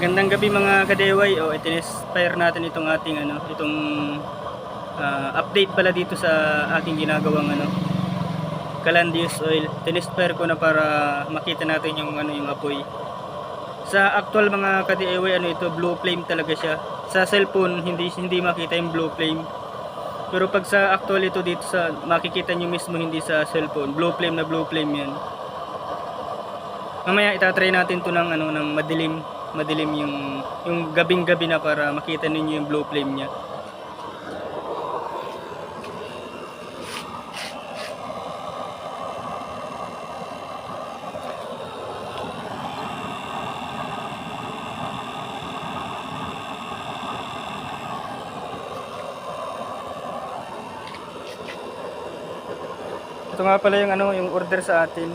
Magandang gabi mga kadeway. O itinespire natin itong ating itong update pala dito sa aking ginagawang Calandius oil. Tinespire ko na para makita natin yung yung apoy. Sa actual mga kadeway ito blue flame talaga siya. Sa cellphone hindi makita yung blue flame. Pero pag sa actual ito dito sa makikita nyo mismo, hindi sa cellphone. Blue flame na blue flame 'yan. Mamaya itatry natin to ng ng madilim yung gabing-gabi na para makita ninyo yung blue flame niya. Ito nga pala yung yung order sa atin.